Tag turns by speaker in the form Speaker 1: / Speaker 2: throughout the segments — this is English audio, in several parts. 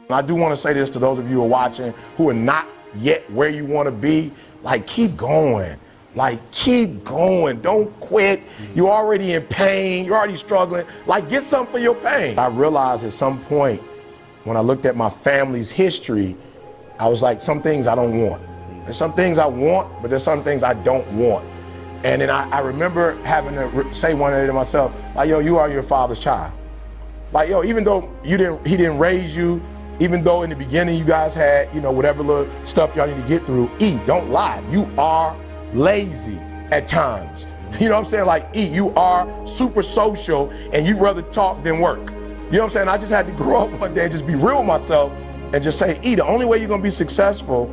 Speaker 1: And I do want to say this to those of you who are watching who are not yet where you want to be, like keep going. Like keep going, don't quit. You're already in pain, you're already struggling. Like get something for your pain. I realized at some point when I looked at my family's history, I was like, some things I don't want. There's some things I want, but there's some things I don't want. And then I remember having to say one day to myself, like, yo, you are your father's child. Like, yo, even though he didn't raise you, even though in the beginning you guys had, whatever little stuff y'all need to get through, don't lie. You are lazy at times. You know what I'm saying? Like, you are super social and you'd rather talk than work. You know what I'm saying? I just had to grow up one day and just be real with myself and just say, the only way you're gonna be successful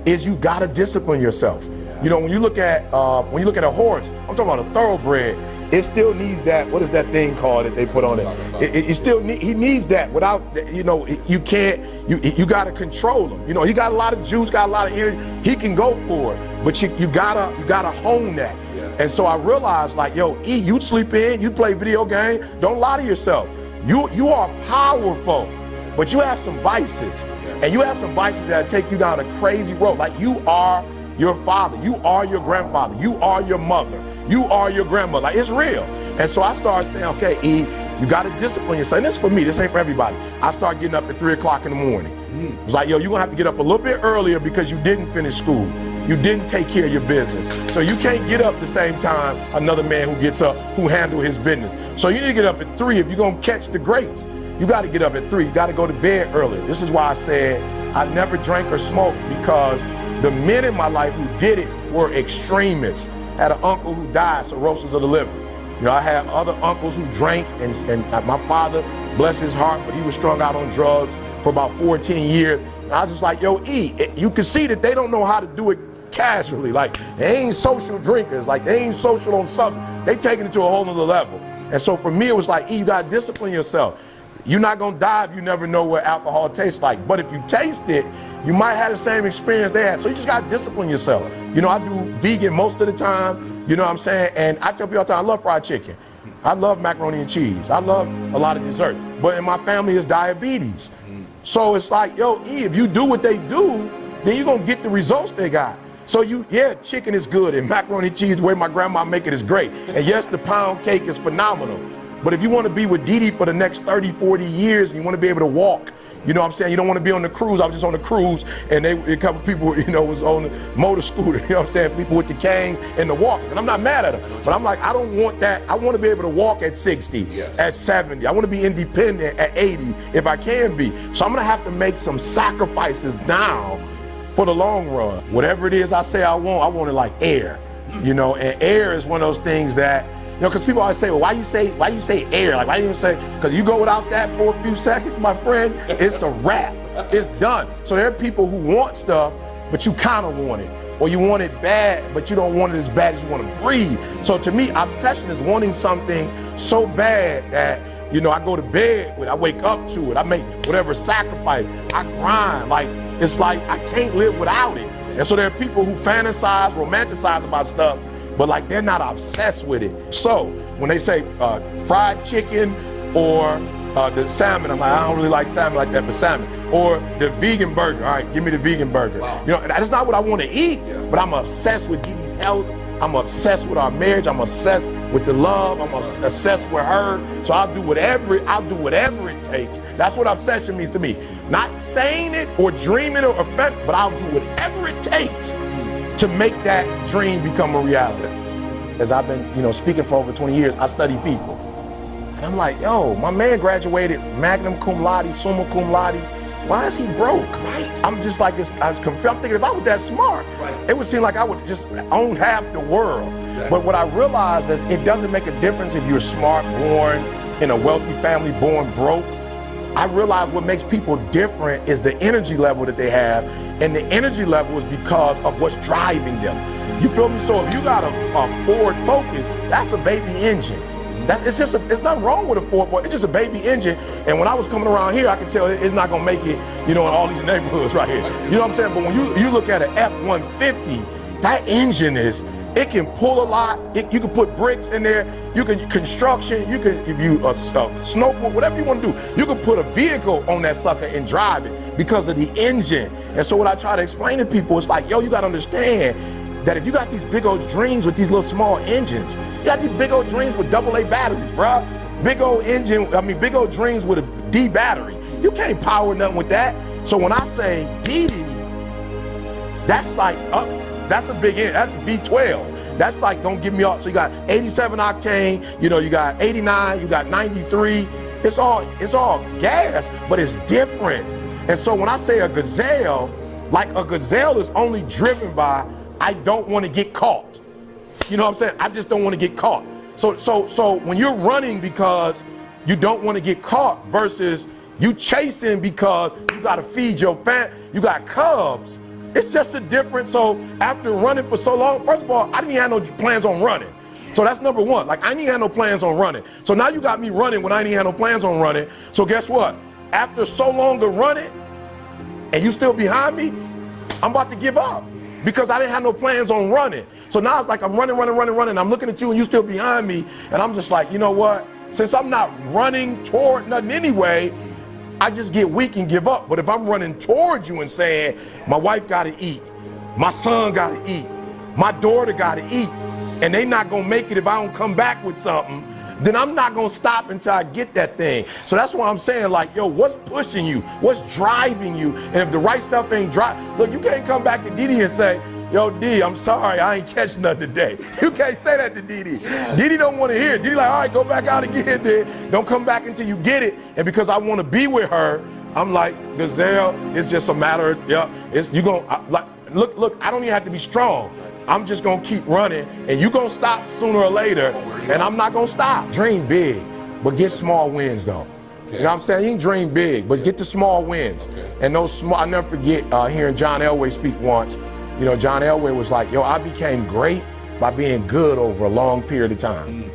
Speaker 1: is you gotta discipline yourself. When you look at a horse, I'm talking about a thoroughbred, it still needs that, what is that thing called that they put on it? He needs that. Without, you can't, you gotta control him. He got a lot of juice, got a lot of energy, he can go for it, but you gotta hone that. And so I realized, like, yo, you sleep in, you play video game, don't lie to yourself. You are powerful, but you have some vices, and you have some vices that take you down a crazy road. Like, you are your father, you are your grandfather, you are your mother, you are your grandmother. Like, it's real. And so I started saying, okay, you got to discipline yourself. And this is for me, this ain't for everybody. I started getting up at 3 o'clock in the morning. It was like, yo, you're gonna have to get up a little bit earlier because you didn't finish school. You didn't take care of your business. So you can't get up the same time another man who gets up, who handle his business. So you need to get up at 3 if you're gonna catch the greats. You got to get up at 3. You got to go to bed earlier. This is why I said I never drank or smoked, because the men in my life who did it were extremists. I had an uncle who died, cirrhosis of the liver. I had other uncles who drank, and my father, bless his heart, but he was strung out on drugs for about 14 years. And I was just like, yo, you can see that they don't know how to do it casually. Like, they ain't social drinkers. Like, they ain't social on something. They taking it to a whole nother level. And so for me, it was like, you got to discipline yourself. You're not gonna die if you never know what alcohol tastes like. But if you taste it, you might have the same experience they had. So you just gotta discipline yourself. I do vegan most of the time, you know what I'm saying? And I tell people all the time, I love fried chicken. I love macaroni and cheese. I love a lot of dessert. But in my family is diabetes. So it's like, yo, if you do what they do, then you're gonna get the results they got. So chicken is good, and macaroni and cheese, the way my grandma make it, is great. And yes, the pound cake is phenomenal. But if you want to be with Dee for the next 30, 40 years, and you want to be able to walk, you know what I'm saying? You don't want to be on the cruise. I was just on the cruise, and a couple people, was on the motor scooter, you know what I'm saying? People with the canes and the walkers. And I'm not mad at them. But I'm like, I don't want that. I want to be able to walk at 60, at 70. I want to be independent at 80 if I can be. So I'm going to have to make some sacrifices now for the long run. Whatever it is I say I want it like air. And air is one of those things that, because people always say, well, why you say air? Like, why you even say, because you go without that for a few seconds, my friend, it's a wrap. It's done. So there are people who want stuff, but you kind of want it. Or you want it bad, but you don't want it as bad as you want to breathe. So to me, obsession is wanting something so bad that, I go to bed with it, I wake up to it, I make whatever sacrifice, I grind. Like, it's like I can't live without it. And so there are people who fantasize, romanticize about stuff, but like they're not obsessed with it. So when they say fried chicken or the salmon, I'm like, I don't really like salmon like that, but salmon. Or the vegan burger, all right, give me the vegan burger. Wow. That's not what I want to eat, but I'm obsessed with Didi's health. I'm obsessed with our marriage. I'm obsessed with the love. I'm obsessed with her. So I'll do whatever it takes. That's what obsession means to me. Not saying it or dreaming or offending, but I'll do whatever it takes to make that dream become a reality. As I've been, speaking for over 20 years, I study people. And I'm like, yo, my man graduated magna cum laude, summa cum laude. Why is he broke? Right. I'm just like, I was confused. I'm thinking if I was that smart, it would seem like I would just own half the world. Exactly. But what I realized is it doesn't make a difference if you're smart, born in a wealthy family, born broke. I realized what makes people different is the energy level that they have, and the energy level is because of what's driving them. You feel me? So if you got a Ford Focus, that's a baby engine. It's nothing wrong with a Ford Focus. It's just a baby engine. And when I was coming around here, I could tell it's not gonna make it, in all these neighborhoods right here. You know what I'm saying? But when you look at an F-150, that engine it can pull a lot. You can put bricks in there. You can construction. You can, if you snowboard, whatever you want to do, you can put a vehicle on that sucker and drive it. because of the engine. And so what I try to explain to people is like, yo, you gotta understand that if you got these big old dreams with these little small engines, you got these big old dreams with AA batteries, bruh. Big old engine, big old dreams with a D battery. You can't power nothing with that. So when I say DD, that's like that's a big engine, that's V12. That's like, don't give me all, so you got 87 octane, you know, you got 89, you got 93. It's all gas, but it's different. And so when I say a gazelle, like a gazelle is only driven by, I don't want to get caught. You know what I'm saying? I just don't want to get caught. So when you're running because you don't want to get caught versus you chasing because you got to feed your you got cubs, it's just a difference. So after running for so long, first of all, I didn't have no plans on running. So that's number one. Like, I didn't have no plans on running. So now you got me running when I didn't have no plans on running. So guess what? After so long of running and you still behind me, I'm about to give up because I didn't have no plans on running. So now it's like I'm running. I'm looking at you and you still behind me. And I'm just like, you know what? Since I'm not running toward nothing anyway, I just get weak and give up. But if I'm running towards you and saying, my wife got to eat, my son got to eat, my daughter got to eat, and they not going to make it if I don't come back with something, then I'm not going to stop until I get that thing. So that's why I'm saying, like, yo, what's pushing you? What's driving you? And if the right stuff ain't look, you can't come back to Didi and say, yo, D, I'm sorry, I ain't catch nothing today. You can't say that to Didi. Didi don't want to hear it. Didi like, all right, go back out again then. Don't come back until you get it. And because I want to be with her, I'm like, Gazelle, it's just a matter of, look, I don't even have to be strong. I'm just gonna keep running and you gonna stop sooner or later, and I'm not gonna stop. Dream big, but get small wins though. Okay. You know what I'm saying? You can dream big, but get the small wins. Okay. And those small, I never forget hearing John Elway speak once. You know, John Elway was like, yo, I became great by being good over a long period of time.